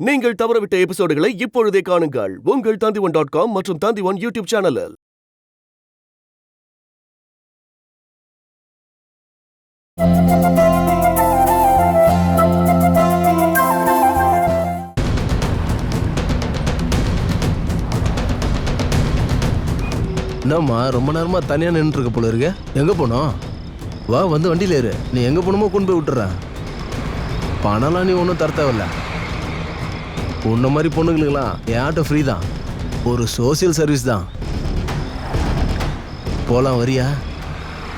நீங்கள் தவறவிட்ட எபிசோடுகளை இப்பொழுதே காணுங்கள் உங்கள் Tandivan.com மற்றும் Tandivan யூடியூப் சேனலில். என்னம்மா ரொம்ப நேரமா தனியா நின்று இருக்க போல இருக்க? எங்க போனோம்? வா வந்து வண்டியில ஏறு. நீ எங்க போகணுமோ கொண்டு போய் விட்டுறேன். பணம்லாம் நீ ஒன்றும் தர தேவையில்ல. உன்ன மாதிரி பொண்ணுங்களுக்கெல்லாம் என் ஆட்டோ ஃப்ரீ தான். ஒரு சோசியல் சர்வீஸ் தான். போலாம் வரியா?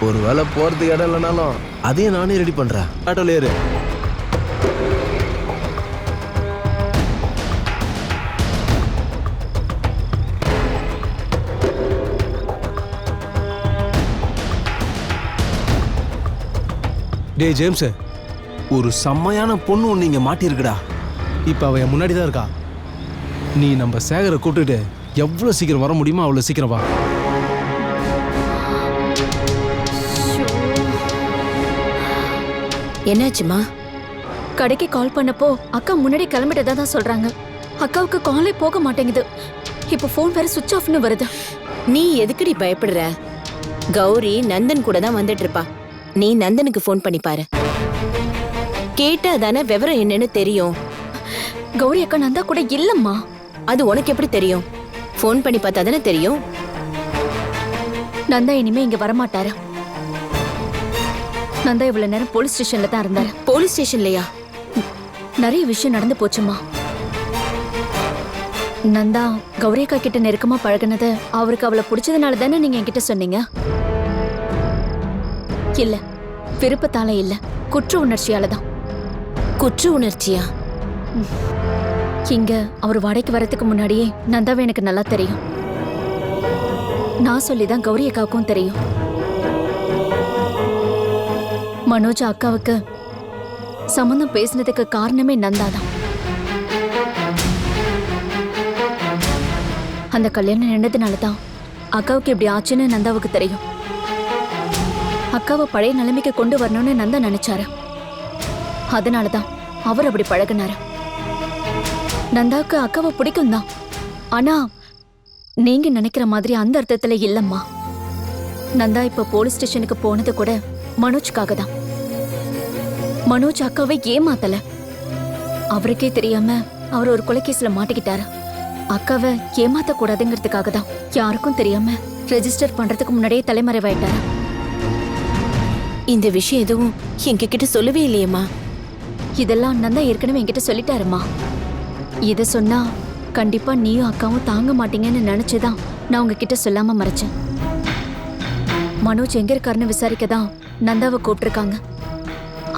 ஒரு வேளை போகிறதுக்கு இடம் இல்லைனாலும் அதையும் நானே ரெடி பண்ணுறேன். ஆட்டோல ஏறு. டே ஜேம்ஸ், ஒரு செம்மையான பொண்ணு ஒன்று இங்கே மாட்டியிருக்குடா. இப்போ அவன் என் முன்னாடி தான் இருக்கா. நீ நம்ம சேகரை கூப்பிட்டுட்டு எவ்வளோ சீக்கிரம் வர முடியுமோ அவ்வளோ சீக்கிரம் வா. என்னாச்சுமா? கடைக்கு கால் பண்ணப்போ அக்கா முன்னாடி கிளம்பிட்டதா தான் சொல்றாங்க. அக்காவுக்கு காலே போக மாட்டேங்குது. இப்போ ஃபோன் வேற சுவிட்ச் ஆஃப்னு வருது. நீ எதுக்குடி பயப்படுற? கௌரி நந்தன் கூட தான் வந்துட்டு இருப்பா. நீ நந்தனுக்கு ஃபோன் பண்ணி பாரு. கேட்டா தானே விவரம் என்னன்னு தெரியும். கௌரி அக்கா நந்தா கூட இல்லம்மா. அது உனக்கு எப்படி தெரியும்? ஃபோன் பண்ணி பார்த்தா தானே தெரியும். நந்தா இனிமே இங்க வரமாட்டாரு. நந்தா இவ்வளவு நேரம் போலீஸ் ஸ்டேஷன்ல தான் இருந்தாரு. போலீஸ் ஸ்டேஷன்லயா? நிறைய விஷயம் நடந்து போச்சுமா. நந்தா கௌரி அக்கா கிட்ட நெருக்கமா பழகுனது அவருக்கு அவளை பிடிச்சதுனால தானே நீங்க என்கிட்ட சொன்னீங்க. இல்ல, விருப்பத்தால இல்ல, குற்ற உணர்ச்சியால தான். குற்ற உணர்ச்சியா? இங்க அவர் வாடகைக்கு வரதுக்கு முன்னாடியே நந்தாவை எனக்கு நல்லா தெரியும். நான் சொல்லிதான் கௌரி அக்காவுக்கும் தெரியும். மனோஜ் அக்காவுக்கு சம்பந்தம் பேசினதுக்கு காரணமே நந்தாதான். அந்த கல்யாணம் நின்றதுனாலதான் அக்காவுக்கு இப்படி ஆச்சுன்னு நந்தாவுக்கு தெரியும். அக்காவை பழைய நிலைமைக்கு கொண்டு வரணும்னு நந்தா நினைச்சாரு. அதனாலதான் அவர் அப்படி பழகினாரு. நந்தாவுக்கு அக்காவை பிடிக்கும் தான். ஆனா நீங்க நினைக்கிற மாதிரி அந்த அர்த்தத்துல இல்லம்மா. நந்தா இப்ப போலீஸ் ஸ்டேஷனுக்கு போனது கூட மனோஜ்காக தான். மனோஜ் அக்காவை ஏமாத்தல. அவருக்கே தெரியாம அவர் ஒரு கொலைகேஸ்ல மாட்டிக்கிட்டாரு. அக்காவை ஏமாத்த கூடாதுங்கிறதுக்காக தான் யாருக்கும் தெரியாம ரெஜிஸ்டர் பண்றதுக்கு முன்னாடியே தலைமறைவாயிட்டாரு. இந்த விஷயம் எதுவும் எங்ககிட்ட சொல்லவே இல்லையேம்மா. இதெல்லாம் நந்தா ஏற்கனவே என்கிட்ட சொல்லிட்டாருமா. இத சொன்னா கண்டிப்பா நீயும் அக்காவும் தாங்க மாட்டீங்கன்னு நினைச்சுதான் நான் உங்ககிட்ட சொல்லாம மறைச்சேன். மனோஜ் எங்க இருக்காருன்னு விசாரிக்கதான் நந்தாவை கூப்பிட்டுருக்காங்க.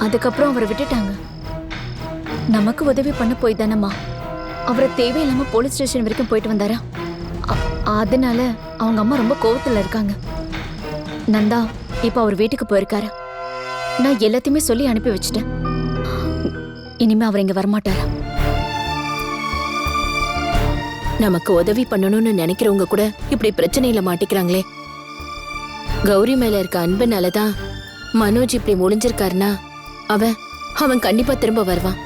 அதுக்கப்புறம் அவரை விட்டுட்டாங்க. நமக்கு உதவி பண்ண போய் தானம்மா அவரை தேவையில்லாம போலீஸ் ஸ்டேஷன் வரைக்கும் போயிட்டு வந்தாரா. அதனால அவங்க அம்மா ரொம்ப கோவத்துல இருக்காங்க. நந்தா இப்ப அவர் வீட்டுக்கு போயிருக்காரு. நான் எல்லாத்தையுமே சொல்லி அனுப்பி வச்சுட்டேன். இனிமே அவர் இங்க வரமாட்டாரா. நமக்கு உதவி பண்ணணும்னு நினைக்கிறவங்க கூட இப்படி பிரச்சனையில மாட்டிக்கிறாங்களே. கௌரி மேல இருக்க அன்புனாலதான் மனோஜ் இப்படி முடிஞ்சிருக்காருன்னா அவன் கண்டிப்பா திரும்ப வருவான்.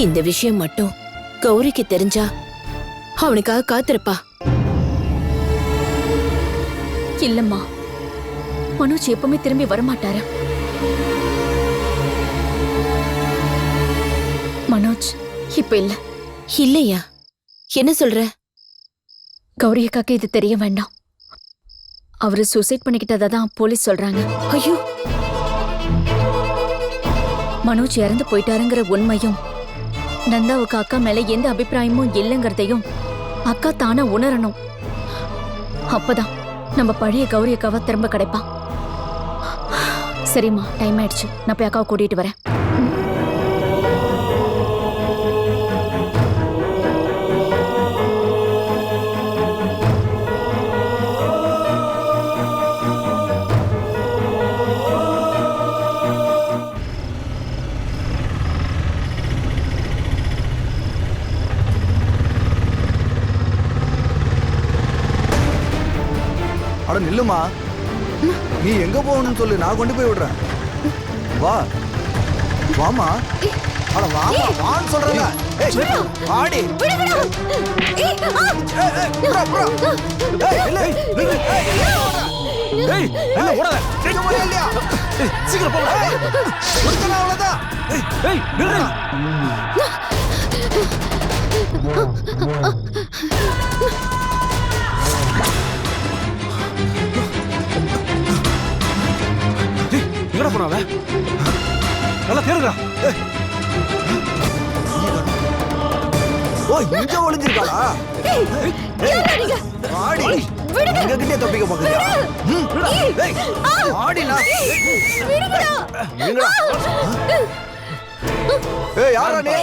இந்த விஷயம் மட்டும் கௌரிக்கு தெரிஞ்சா அவனுக்காக காத்திருப்பா. இல்லம்மா, மனோஜ் எப்பவுமே திரும்பி வரமாட்டாரு. மனோஜ் இப்ப இல்ல. இல்லையா? என்ன சொல்ற? கௌரி அக்காக்கு இது தெரிய வேண்டாம். அவரு சூசைட் பண்ணிக்கிட்டதா தான் போலீஸ் சொல்றாங்க. ஐயோ, மனோஜ் இறந்து போயிட்டாருங்கிற உண்மையும் நந்தாவுக்கு அக்கா மேல எந்த அபிப்பிராயமும் இல்லைங்கிறதையும் அக்கா தானே உணரணும். அப்பதான் நம்ம பழைய கௌரி அக்காவை திரும்ப கிடைப்பா. சரிம்மா, டைம் ஆயிடுச்சு. நான் போய் அக்காவை கூட்டிட்டு வரேன். அட நில்லுமா, நீ எங்க போகணும்னு சொல்லு, நான் கொண்டு போய் விடுறேன். வா வாமா. அட வாமா வான்னு சொல்றேன்ல. ஏய் வாடி. புறா புறா. ஏய் இல்ல. ஏய் இல்ல ஓடாத. சீக்கிரம் வா இல்லையா? சீக்கிரம் போ. ஒருத்தன அவ்வளவுதான். ஏய் நில்லு. ஏய் எங்கடா போன அவ? நல்லா தேடுடா. ஓ இங்க ஒளிஞ்சிருக்காளா? வாடி. எங்க கிட்டே தப்பிக்க பாக்குறியா? ஏய் வாடினா. விடுடா. ஏய் யாரா நீ?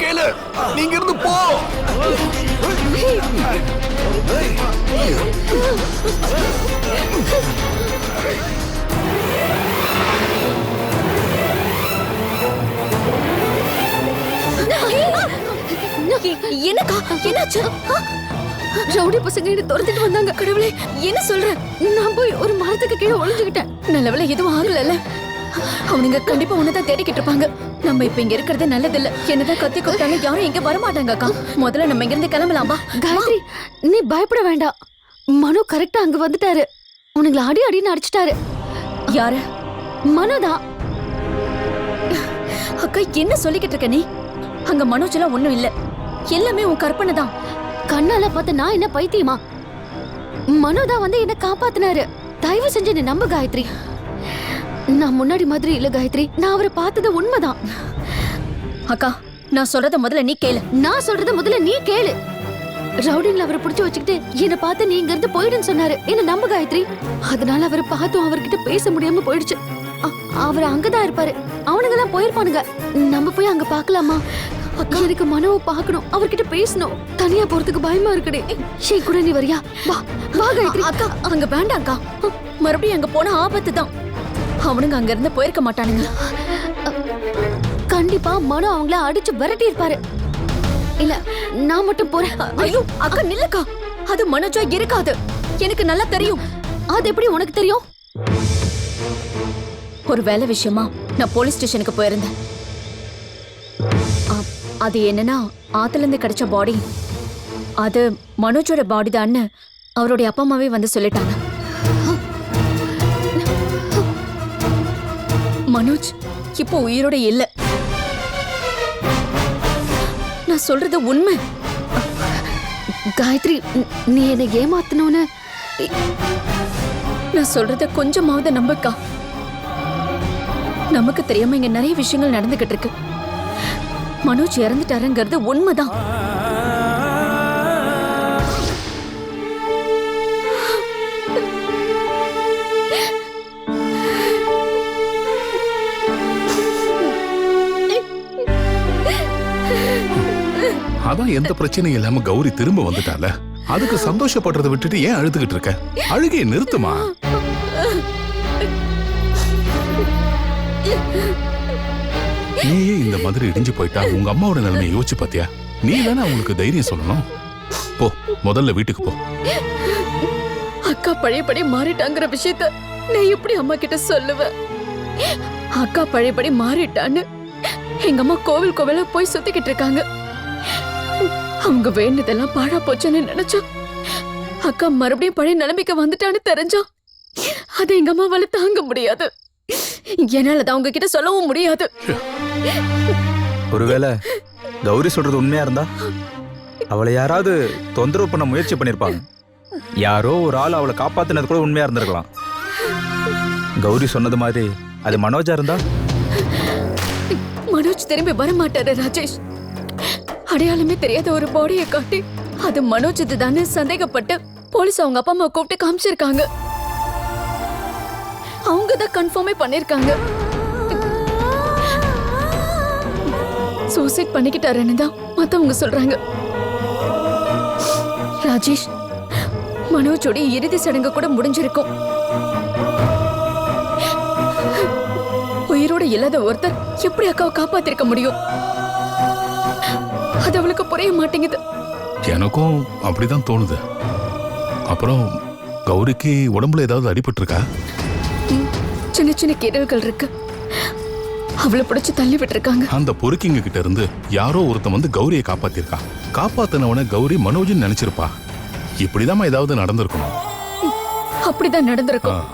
கேளு, நீங்க இருந்து போ. என்னக்கா என்னாச்சு? ரவுடி பசங்க என்ன துரத்திட்டு வந்தாங்க. கடவுளே என்ன சொல்ற? நான் போய் ஒரு மரத்துக்கு கீழே ஒளிஞ்சுக்கிட்டேன். நல்லவேளை எதுவும் ஆகல. அவனுங்க கண்டிப்பா உன்னதான் தேடிக்கிட்டு இருப்பாங்க. நம்ம இப்ப இங்க இருக்கிறது நல்லதில்ல. என்னதான் கத்தி கொடுத்தாங்க, யாரும் இங்க வரமாட்டாங்க அக்கா. முதல்ல நம்ம இங்க இருந்து கிளம்பலாம்பா. காயத்ரி, நீ பயப்பட வேண்டாம். மனு கரெக்டா அங்க வந்துட்டாரு. உனங்களை அடி அடின்னு அடிச்சிட்டாரு. யாரு? மனுதான். அக்கா என்ன சொல்லிக்கிட்டு இருக்க நீ? அங்க மனோஜ் எல்லாம் ஒண்ணும் இல்ல, எல்லாமே உன் கற்பனை தான். கண்ணால பார்த்த நான் என்ன பைத்தியமா? மனுதான் வந்து என்ன காப்பாத்தினாரு. தயவு செஞ்சு என்ன நம்ப காயத்ரி. நான் முன்னாடி மாதிரி இல்ல காயத்ரி. நான் அவரை பார்த்தது உண்மைதான். அக்கா நான் சொல்றத முதல்ல நீ கேளு. நான் சொல்றத முதல்ல நீ கேளு. ரவுடிங்ல அவரை புடிச்சு வச்சுக்கிட்டு என்ன பார்த்து நீ இங்க இருந்து போயிடுன்னு சொன்னாரு. என்ன நம்ப காயத்ரி. அதனால அவரை பார்த்தும் அவர்கிட்ட பேச முடியாம போயிடுச்சு. அவர் அங்கதான் இருப்பாரு. அவனுங்க எல்லாம் போயிருப்பானுங்க. நம்ம போய் அங்க பாக்கலாமா? அக்கா எனக்கு மனோவை பார்க்கணும், அவர்கிட்ட பேசணும். தனியா போறதுக்கு பயமா இருக்குடே. ஷே கூட நீ வரியா? வா வா காயத்ரி. அக்கா அங்க வேண்டாம் அக்கா, மறுபடியும் அங்க போன ஆபத்து தான். அவனுங்க அங்க இருந்து போயிருக்க மாட்டானுங்க. கண்டிப்பா மனோ அவங்கள அடிச்சு விரட்டி இருப்பாரு. இல்ல நான் மட்டும் போறேன். ஐயோ அக்கா நில்லக்கா, அது மனோஜா இருக்காது, எனக்கு நல்லா தெரியும். அது எப்படி உனக்கு தெரியும்? ஒரு வேலை விஷயமா நான் போலீஸ் ஸ்டேஷனுக்கு போயிருந்தேன். அது என்னன்னா, ஆத்துல இருந்து கிடைச்ச பாடி அது மனோஜோட பாடி தான்னு அவருடைய அப்பா அம்மாவே வந்து சொல்லிட்டாங்க. மனோஜ் இப்போ உயிரோட இல்ல. நான் சொல்றது உண்மை. காயத்ரி, நீ என்ன ஏமாத்தணும்னு நான் சொல்றத கொஞ்சமாவது நம்பக்கா. நமக்கு தெரியாம இங்க நிறைய விஷயங்கள் நடந்துகிட்டு இருக்கு. மனோஜ் இறந்துட்டாருங்கிறது உண்மைதான். அதான் எந்த பிரச்சனையும் இல்லாம கௌரி திரும்ப வந்துட்டால, அதுக்கு சந்தோஷப்படுறதை விட்டுட்டு ஏன் அழுதுகிட்டு இருக்க? அழுகையை நிறுத்துமா. நீயே இந்த மாதிரி இடிஞ்சு போயிட்டா உங்க அம்மாவோட நிலைமையை யோசிச்சு பாத்தியா? நீ தானே அவங்களுக்கு தைரியம் சொல்லணும். போ, முதல்ல வீட்டுக்கு போ. அக்கா பழையபடி மாறிட்டாங்கிற விஷயத்த நான் எப்படி அம்மா கிட்ட சொல்லுவேன்? அக்கா பழையபடி மாறிட்டான்னு எங்க அம்மா கோவில் கோவிலா போய் சுத்திக்கிட்டு இருக்காங்க. அவங்க வேண்டதெல்லாம் பாழா போச்சுன்னு நினைச்சா அக்கா மறுபடியும் பழைய நிலைமைக்கு வந்துட்டான்னு தெரிஞ்சா அதை எங்க அம்மாவால தாங்க முடியாது. என்னால அதை அவங்க கிட்ட சொல்லவும் முடியாது. ஒருவேளை கௌரி சொல்றது உண்மையா இருந்தா அவளை யாராவது தொந்தரவு பண்ண முயற்சி பண்ணிருப்பாங்க. யாரோ ஒரு ஆள் அவளை காப்பாத்தினது கூட உண்மையா இருந்திருக்கலாம். கௌரி சொன்னது மாதிரி அது மனோஜா இருந்தா? மனோஜ் திரும்பி வரமாட்டாரு ராஜேஷ். அடையாளமே தெரியாத ஒரு பாடியை காட்டி அது மனோஜ் இதுதானே சந்தேகப்பட்டு போலீஸ் அவங்க அப்பா அம்மா கூப்பிட்டு காமிச்சிருக்காங்க. அவங்க தான் கன்ஃபார்மே பண்ணிருக்காங்க. சூசைட் பண்ணிக்கிட்டாருன்னு தான் மத்தவங்க சொல்றாங்க. ராஜேஷ், மனோஜோட இறுதி சடங்கு கூட முடிஞ்சிருக்கும். உயிரோட இல்லாத ஒருத்தர் எப்படி அக்காவை காப்பாத்திருக்க முடியும்? அது அவளுக்கு புரிய மாட்டேங்குது. எனக்கும் அப்படிதான் தோணுது. அப்புறம் கௌரிக்கு உடம்புல ஏதாவது அடிபட்டு இருக்கா? சின்ன சின்ன கீரல்கள் இருக்கு. அவளை பிடிச்சு தள்ளி விட்டுருக்காங்க. அந்த பொறுக்கிங்க கிட்ட இருந்து யாரோ ஒருத்தன் வந்து கௌரியை காப்பாத்திருக்கான். காப்பாத்தினவன கௌரி மனோஜ்னு நினைச்சிருப்பா. இப்படிதான் ஏதாவது நடந்திருக்கணும். அப்படிதான் நடந்திருக்கும்.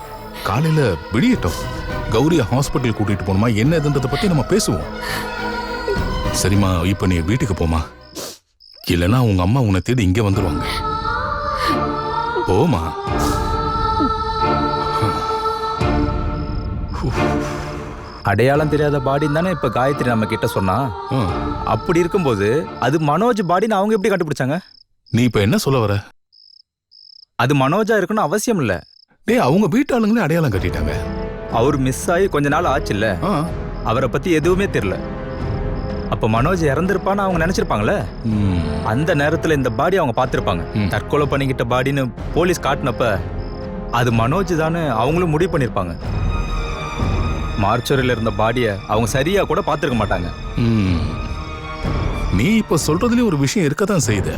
காலையில விடியட்டும், கௌரிய ஹாஸ்பிட்டல் கூட்டிட்டு போணுமா என்ன ஏதுன்றத பத்தி நம்ம பேசுவோம். சரிம்மா, இப்ப நீ வீட்டுக்கு போமா, இல்லைன்னா உங்க அம்மா உன்னை தேடி இங்க வந்துருவாங்க. போமா. அடையாளம் தெரியாத பாடின்னு தானே இப்ப காயத்ரி நம்ம கிட்ட சொன்னா. அப்படி இருக்கும்போது அது மனோஜ் பாடின்னு அவங்க எப்படி கண்டுபிடிச்சாங்க? நீ இப்ப என்ன சொல்ல வர? அது மனோஜா இருக்குன்னு அவசியம் இல்ல. டேய், அவங்க வீட்டாளுங்களே அடையாளம் கட்டிட்டாங்க. அவர் மிஸ் ஆகி கொஞ்ச நாள் ஆச்சுல்ல, அவரை பத்தி எதுவுமே தெரியல. அப்ப மனோஜ் இறந்திருப்பான்னு அவங்க நினைச்சிருப்பாங்களே. அந்த நேரத்துல இந்த பாடி அவங்க பார்த்திருப்பாங்க. தற்கொலை பண்ணிக்கிட்ட பாடின்னு போலீஸ் காட்டினப்ப அது மனோஜ் தானே அவங்களும் முடிவு பண்ணிருப்பாங்க. மார்ச்சரியில் இருந்த பாடிய அவங்க சரியா கூட பார்த்திருக்க மாட்டாங்க. நீ இப்ப சொல்றதுலயும் ஒரு விஷயம் இருக்கத்தான் செய்யுது.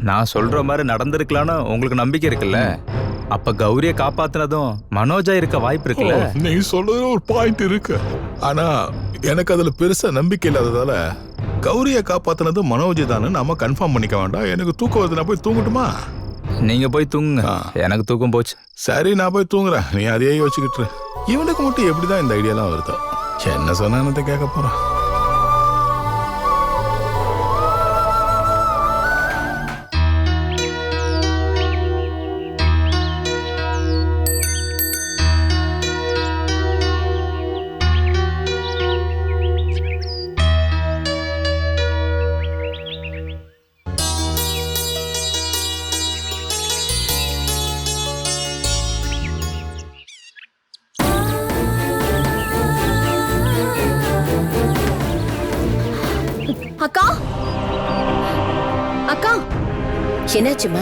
நான் சொல்ற மாதிரி நடந்திருக்கலான்னு உங்களுக்கு நம்பிக்கை இருக்குல்ல? அப்ப கௌரியை காப்பாத்தினதும் மனோஜா இருக்க வாய்ப்பு இருக்குல்ல? நீ சொல்றது ஒரு பாயிண்ட் இருக்கு. ஆனா எனக்கு அதுல பெருசா நம்பிக்கை இல்லாததால கௌரியை காப்பாத்தினது மனோஜ் தானே நம்ம கன்ஃபார்ம் பண்ணிக்க வேண்டாம். எனக்கு தூக்கம் வருது, நான் போய் தூங்கட்டுமா? நீங்க போய் தூங்குங்க, எனக்கு தூக்கம் போச்சு. சரி, நான் போய் தூங்குறேன், நீ அதையே யோசிச்சுக்கிட்டு. இவனுக்கு மட்டும் எப்படிதான் இந்த ஐடியாலாம் வருதோ? என்ன சொன்ன கேட்க போறான். அக்கா, அக்கா, என்னாச்சுமா?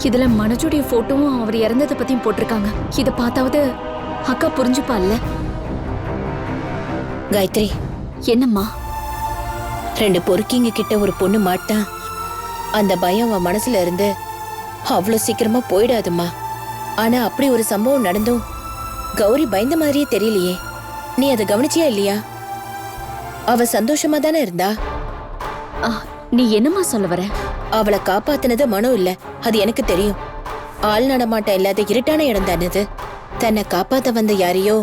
இதுல மனோஜுடைய போட்டோவும் அவர் இறந்ததை பத்தியும் போட்டிருக்காங்க. இத பார்த்தாவது அக்கா புரிஞ்சுப்பால்ல? காயத்ரி, என்னம்மா? 2 பொறுக்கிங்க கிட்ட ஒரு பொண்ணு மாட்டா, அந்த பயம் அவன் மனசுல இருந்து அவ்வளவு சீக்கிரமா போயிடாதுமா. ஆனா அப்படி ஒரு சம்பவம் நடந்தும் கௌரி பயந்த மாதிரியே தெரியலையே. நீ அதை கவனிச்சியா இல்லையா? அவ சந்தோஷமா தானே இருந்தா. நீ என்னம்மா சொல்ல வர? அவளை காப்பாத்தினது மனோ இல்ல, அது எனக்கு தெரியும். ஆள் நடமாட்டம் இல்லாத இருட்டான இடம் தானது. தன்னை காப்பாத்த வந்த யாரையோ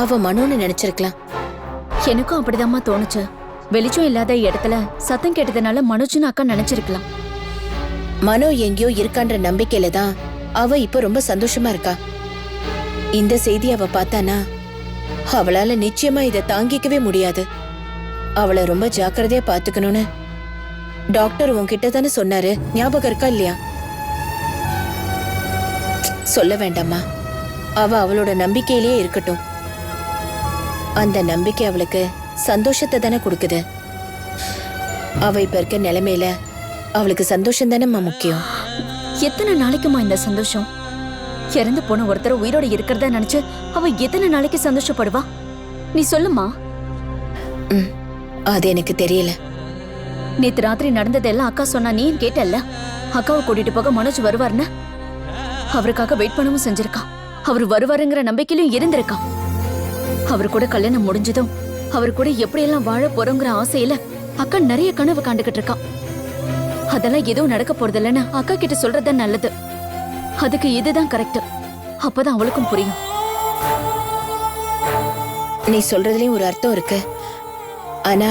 அவ மனோன்னு நினைச்சிருக்கலாம். எனக்கும் அப்படிதாம்மா தோணுச்சு. வெளிச்சம் இல்லாத இடத்துல சத்தம் கேட்டதுனால மனோஜ்னு அக்கா நினைச்சிருக்கலாம். மனோ எங்கேயோ இருக்கான்ற நம்பிக்கையில தான் அவ இப்ப ரொம்ப சந்தோஷமா இருக்கா. இந்த செய்தி அவ பார்த்தானா அவளால நிச்சயமா இதை தாங்கிக்கவே முடியாது. அவளை ரொம்ப ஜாக்கிரதையா பாத்துக்கணும்னு டாக்டர் உன்கிட்ட தானே சொன்னாரு, ஞாபகம் இருக்கா இல்லையா? சொல்ல வேண்டாமா, அவ அவளோட நம்பிக்கையிலேயே இருக்கட்டும். அந்த நம்பிக்கை அவளுக்கு சந்தோஷத்தை தானே கொடுக்குது. அவ இப்ப இருக்க நிலைமையில அவளுக்கு சந்தோஷம் தானேம்மா முக்கியம். எத்தனை நாளைக்குமா இந்த சந்தோஷம்? இறந்து போன ஒருத்தர் உயிரோட இருக்கிறதா நினைச்சு அவ எத்தனை நாளைக்கு சந்தோஷப்படுவா? நீ சொல்லுமா. அது எனக்கு தெரியல. நேத்து ராத்திரி நடந்ததெல்லாம் அக்கா சொன்னா நீ கேட்டல்ல? அக்காவை கூட்டிட்டு போக மனோஜ் வருவார்னு அவருக்காக வெயிட் பண்ணவும் செஞ்சிருக்கான். அவர் வருவாருங்கிற நம்பிக்கையிலும் இருந்திருக்கான். அவர் கூட கல்யாணம் முடிஞ்சதும் அவர் கூட எப்படியெல்லாம் வாழ போறோங்கிற ஆசையில அக்கா நிறைய கனவு காண்டுகிட்டு இருக்கா. அதெல்லாம் எதுவும் நடக்க போறது இல்லைன்னு அக்கா கிட்ட சொல்றது நல்லது. அதுக்கு இதுதான் கரெக்ட். அப்பதான் அவளுக்கும் புரியும். நீ சொல்றதுலயும் ஒரு அர்த்தம் இருக்கு. ஆனா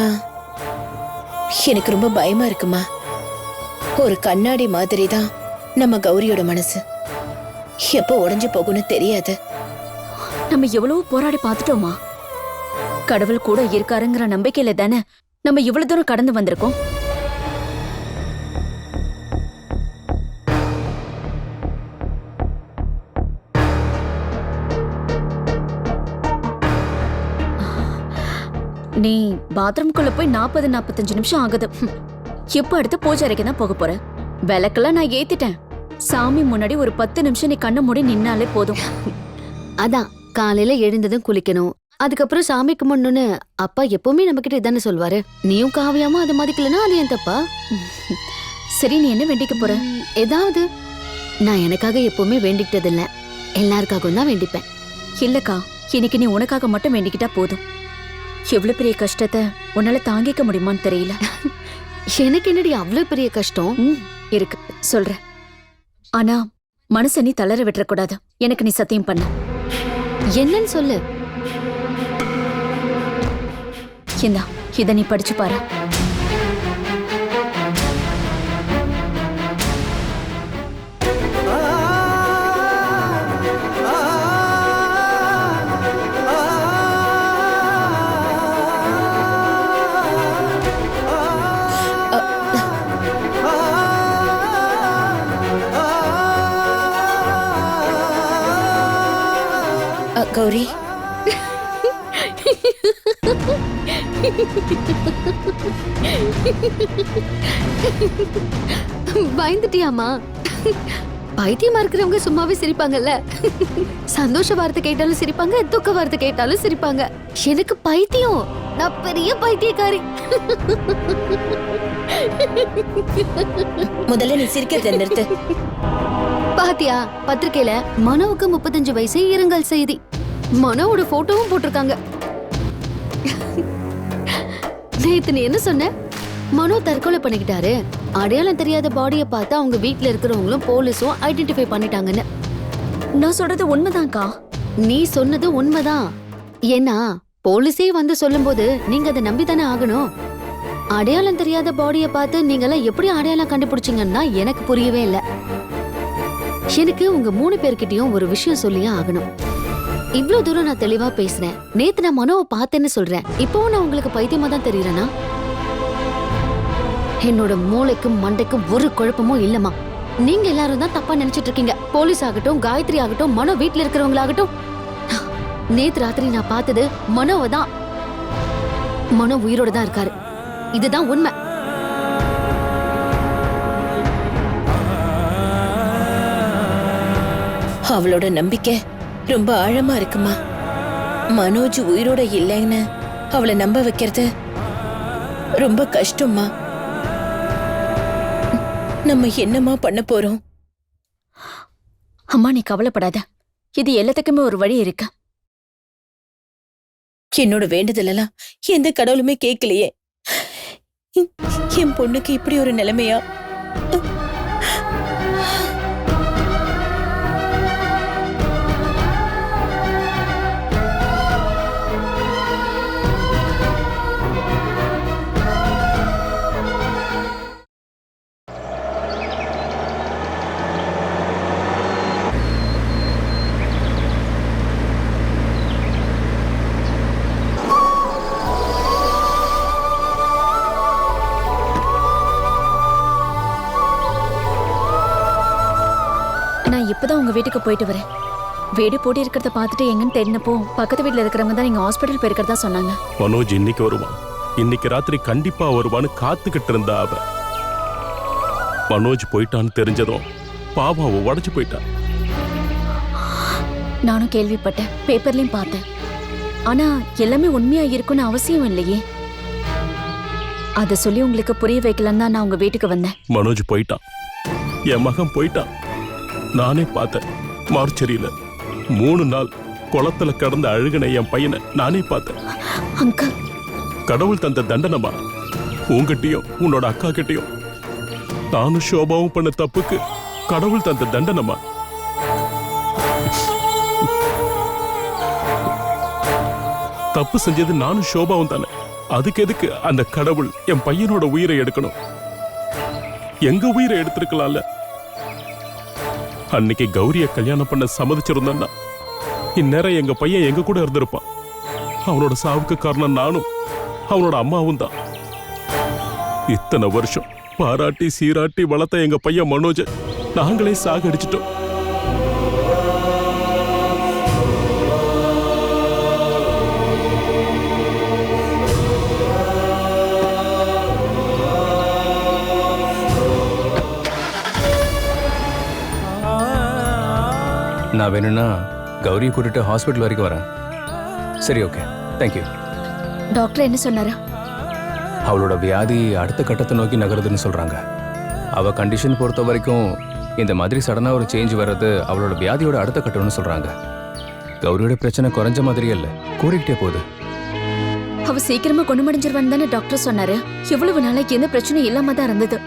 எனக்கு ரொம்ப பயமா இருக்குமா. ஒரு கண்ணாடி மாதிரி தான் நம்ம கௌரியோட மனசு. எப்போ உடைஞ்சு போகும்னு தெரியாது. நம்ம எவ்வளவு போராடி பார்த்துட்டோமா. கடவுள் கூட இருக்காருங்கிற நம்பிக்கையில தானே நம்ம இவ்வளவு தூரம் கடந்து வந்திருக்கோம். நீ பாத்ரூம்குள்ள போய் 40-45 நிமிஷம் ஆகுது. இப்ப அடுத்து பூஜை அறைக்கு தான் போக போற. விளக்கெல்லாம் நான் ஏத்திட்டேன். சாமி முன்னாடி ஒரு 10 நிமிஷம் நீ கண்ணை மூடி நின்னாலே போதும். அதான் காலையில எழுந்ததும் குளிக்கணும், அதுக்கப்புறம் சாமி கும்பிடணும்னு அப்பா எப்பவுமே நம்ம கிட்ட இதானே சொல்வாரு. நீயும் காவியாம அதை மதிக்கலன்னா அது என் தப்பா? சரி, நீ என்ன வேண்டிக்க போற? ஏதாவது நான் எனக்காக எப்பவுமே வேண்டிக்கிட்டது இல்ல, எல்லாருக்காகவும் தான் வேண்டிப்பேன். இல்லக்கா, இன்னைக்கு நீ உனக்காக மட்டும் வேண்டிக்கிட்டா போதும். எவ்வளவு பெரிய கஷ்டத்தை உன்னால தாங்கிக்க முடியுமான்னு தெரியல. எனக்கு என்னடி அவ்வளவு பெரிய கஷ்டம்? இருக்கு, சொல்றேன். ஆனா மனச நீ தளர விட்டுறக்கூடாது. எனக்கு நீ சத்தியம் பண்ண. என்னன்னு சொல்லு. இந்தா, இத நீ படிச்சு பாரு. கௌரி, பயந்துட்டியாமா? பைத்தியமா இருக்கிறவங்க சும்மாவே சிரிப்பாங்கல்ல. சந்தோஷ வார்த்தை கேட்டாலும் சிரிப்பாங்க, துக்க வார்த்தை கேட்டாலும் சிரிப்பாங்க. எனக்கு பைத்தியம், நான் பெரிய பைத்தியக்காரி. முதல்ல நீ சிரிக்கிறத நிறுத்து. பாத்தியா, பத்திரிக்கையில மனோவுக்கு 35 வயசு, இரங்கல் செய்தி. மனோவோட போட்டோவும் போட்டிருக்காங்க. நேத்து நீ என்ன சொன்ன? மனோ தற்கொலை பண்ணிக்கிட்டாரு, அடையாளம் தெரியாத பாடியை பார்த்து அவங்க வீட்டுல இருக்கிறவங்களும் போலீஸும் ஐடென்டிஃபை பண்ணிட்டாங்கன்னு. நான் சொல்றது உண்மைதான்க்கா. நீ சொன்னது உண்மைதான். ஏன்னா போலீஸே வந்து சொல்லும்போது நீங்க அதை நம்பிதானே ஆகணும். அடையாளம் தெரியாத பாடியை பார்த்து நீங்களாம் எப்படி அடையாளம் கண்டுபிடிச்சீங்கன்னா எனக்கு புரியவே இல்லை. எனக்கு உங்க 3 பேர்கிட்டயும் ஒரு விஷயம் சொல்லியே ஆகணும். இவ்ளோ தூரம் நான் தெளிவா பேசுறேன். நேத்து நான் மனோவை பார்த்தேன்னு சொல்றேன். இப்பவும் நான் உங்களுக்கு பைத்தியமா தான் தெரியறேனா? என்னோட மூளைக்கும் மண்டைக்கும் ஒரு குழப்பமும் இல்லம்மா. நீங்க எல்லாரும் தான் தப்பா நினைச்சிட்டு இருக்கீங்க. போலீஸ் ஆகட்டும், காயத்ரி ஆகட்டும், மனோ வீட்டுல இருக்கிறவங்களாகட்டும். நேத்து ராத்திரி நான் பார்த்தது மனோவை தான். மனோ உயிரோட தான் இருக்காரு. இதுதான் உண்மை. அவளோட நம்பிக்கை ரொம்ப ஆழமா இருக்குமா. மனோஜ் உயிரோட இல்லைன்னு அவளை நம்ப வைக்கிறது ரொம்ப கஷ்டமா. நம்ம என்னமா பண்ண போறோம்? அம்மா, நீ கவலைப்படாத. இது எல்லாத்துக்குமே ஒரு வழி இருக்கு. என்னோட வேண்டுதல் எல்லாம் எந்த கடவுளுமே கேட்கலையே. என் பொண்ணுக்கு இப்படி ஒரு நிலைமையா? நான் இப்பதான் உங்க வீட்டுக்கு போயிட்டு வரேன். வீடு போட்டி இருக்கிறத பார்த்துட்டு எங்கன்னு தெரிஞ்சப்போ பக்கத்து வீட்டுல இருக்கிறவங்க தான் நீங்க ஹாஸ்பிட்டல் போயிருக்கிறதா சொன்னாங்க. மனோஜ் இன்னைக்கு வருவான், இன்னைக்கு ராத்திரி கண்டிப்பா வருவான்னு காத்துக்கிட்டு இருந்தா அவ. மனோஜ் போயிட்டான்னு தெரிஞ்சதும் பாவம் அவ உடைச்சு போயிட்டான். நானும் கேள்விப்பட்டேன், பேப்பர்லயும் பார்த்தேன். ஆனா எல்லாமே உண்மையா இருக்குன்னு அவசியம் இல்லையே. அத சொல்லி உங்களுக்கு புரிய வைக்கலன்னு தான் நான் உங்க வீட்டுக்கு வந்தேன். மனோஜ் போயிட்டான், என் மகன் போயிட்டான். நானே பார்த்தேன். மார்ச்சரியில 3 நாள் குளத்துல கடந்து அழுகின என் பையனை நானே பார்த்தேன். அங்கிள், கடவுள் தந்த தண்டனமா? உங்ககிட்டயும் உன்னோட அக்கா கிட்டயும் நானும் சோபாவும் பண்ண தப்புக்கு கடவுள் தந்த தண்டனமா? தப்பு செஞ்சது நானும் சோபாவும் தானே. அதுக்கு எதுக்கு அந்த கடவுள் என் பையனோட உயிரை எடுக்கணும்? எங்க உயிரை எடுத்திருக்கலாம்ல. அன்னைக்கு கௌரிய கல்யாணம் பண்ண சம்மதிச்சிருந்தா இந்நேரம் எங்க பையன் எங்க கூட இருந்திருப்பான். அவனோட சாவுக்கு காரணம் நானும் அவனோட அம்மாவும் தான். இத்தனை வருஷம் பாராட்டி சீராட்டி வளர்த்த எங்க பையன் மனோஜ நாங்களே சாகடிச்சிட்டோம். நான் வேணும்னா கௌரியை கூட்டிட்டு ஹாஸ்பிட்டல் வரைக்கும் வரேன். சரி, ஓகே, தேங்க்யூ. டாக்டர் என்ன சொன்னாரா? அவளோட வியாதி அடுத்த கட்டத்தை நோக்கி நகருதுன்னு சொல்றாங்க. அவ கண்டிஷன் பொறுத்த வரைக்கும் இந்த மாதிரி சடனா ஒரு சேஞ்ச் வர்றது அவளோட வியாதியோட அடுத்த கட்டம்னு சொல்றாங்க. கௌரியோட பிரச்சனை குறைஞ்ச மாதிரியே இல்லை, கூறிக்கிட்டே போகுது. அவ சீக்கிரமா குணமடைஞ்சிருவான்னு தானே டாக்டர் சொன்னாரு. இவ்வளவு நாளைக்கு எந்த பிரச்சனையும் இல்லாம தான் இருந்தது.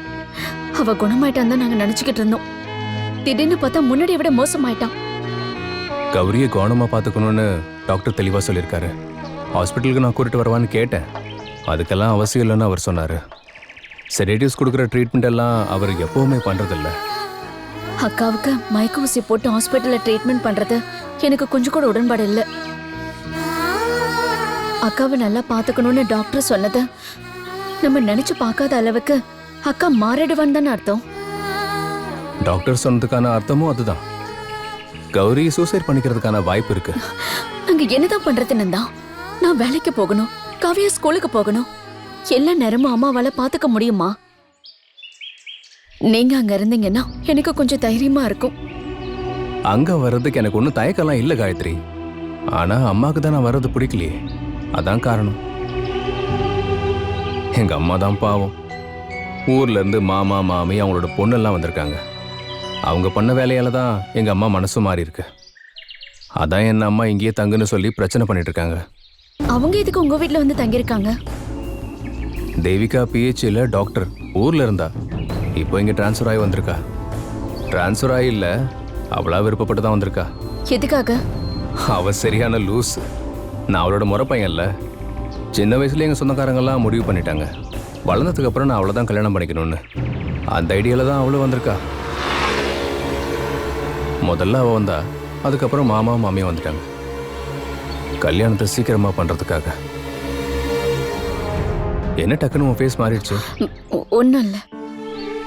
அவ குணமாயிட்டான் தான் நாங்க நினைச்சுக்கிட்டு இருந்தோம். திடீர்னு பார்த்தா முன்னாடியை விட மோசமாயிட்டான். கௌரியை கவனமா பாத்துக்கணும்னு டாக்டர் தெளிவா சொல்லியிருக்காரு. ஹாஸ்பிட்டலுக்கு நான் கூட்டிட்டு வரவான்னு கேட்டேன். அதுக்கெல்லாம் அவசியம் இல்லைன்னு அவர் சொன்னாரு. செடேட்டிவ்ஸ் கொடுக்குற ட்ரீட்மெண்ட் எல்லாம் அவர் எப்பவுமே பண்றதில்ல. அக்காவுக்கு மயக்க ஊசி போட்டு ஹாஸ்பிட்டல்ல ட்ரீட்மெண்ட் பண்றது எனக்கு கொஞ்சம் கூட உடன்பாடு இல்லை. அக்காவை நல்லா பாத்துக்கணும்னு டாக்டர் சொன்னது நம்ம நினைச்சு பார்க்காத அளவுக்கு அக்கா மாறிடுவான்னு தானே அர்த்தம். டாக்டர் சொன்னதுக்கான அர்த்தமும் அதுதான். கௌரி சூசைட் பண்ணிக்கிறதுக்கான வாய்ப்பு இருக்கு. நாங்க என்னதான் பண்றது நந்தா? நான் வேலைக்கு போகணும், கவியா ஸ்கூலுக்கு போகணும். எல்லா நேரமும் அம்மாவால பாத்துக்க முடியுமா? நீங்க அங்க இருந்தீங்கன்னா எனக்கு கொஞ்சம் தைரியமா இருக்கும். அங்க வர்றதுக்கு எனக்கு ஒன்றும் தயக்கம்லாம் இல்லை காயத்ரி. ஆனா அம்மாவுக்கு தான் நான் வர்றது பிடிக்கலையே, அதான் காரணம். எங்க அம்மா தான் பாவம். ஊர்ல இருந்து மாமா மாமி அவங்களோட பொண்ணெல்லாம் வந்திருக்காங்க. அவங்க பண்ண வேலையால தான் எங்க அம்மா மனசு மாறி இருக்கு. அதான் என்ன அம்மா இங்கேயே தங்குன்னு சொல்லி பிரச்சனை பண்ணிட்டு இருக்காங்க. அவங்க எதுக்கு உங்க வீட்டுல வந்து தங்கியிருக்காங்க? தேவிகா பிஹெச்ல டாக்டர், ஊர்ல இருந்தா இப்போ இங்க டிரான்ஸ்ஃபர் ஆகி வந்திருக்கா. டிரான்ஸ்ஃபர் ஆகி இல்ல, அவளா விருப்பப்பட்டு தான் வந்திருக்கா. எதுக்காக? அவ சரியான லூஸ். நான் அவளோட முறை பையன் இல்ல. சின்ன வயசுல எங்க சொந்தக்காரங்கெல்லாம் முடிவு பண்ணிட்டாங்க, வளர்ந்ததுக்கு அப்புறம் நான் அவளை தான் கல்யாணம் பண்ணிக்கணும்னு. அந்த ஐடியால தான் அவளும் வந்திருக்கா. முதல்ல அவ வந்தா, அதுக்கப்புறம் மாமா மாமியும் வந்துட்டாங்க கல்யாணத்தை சீக்கிரமா பண்றதுக்காக. என்ன டக்குன்னு உன் ஃபேஸ் மாறிடுச்சு? ஒன்னும் இல்ல.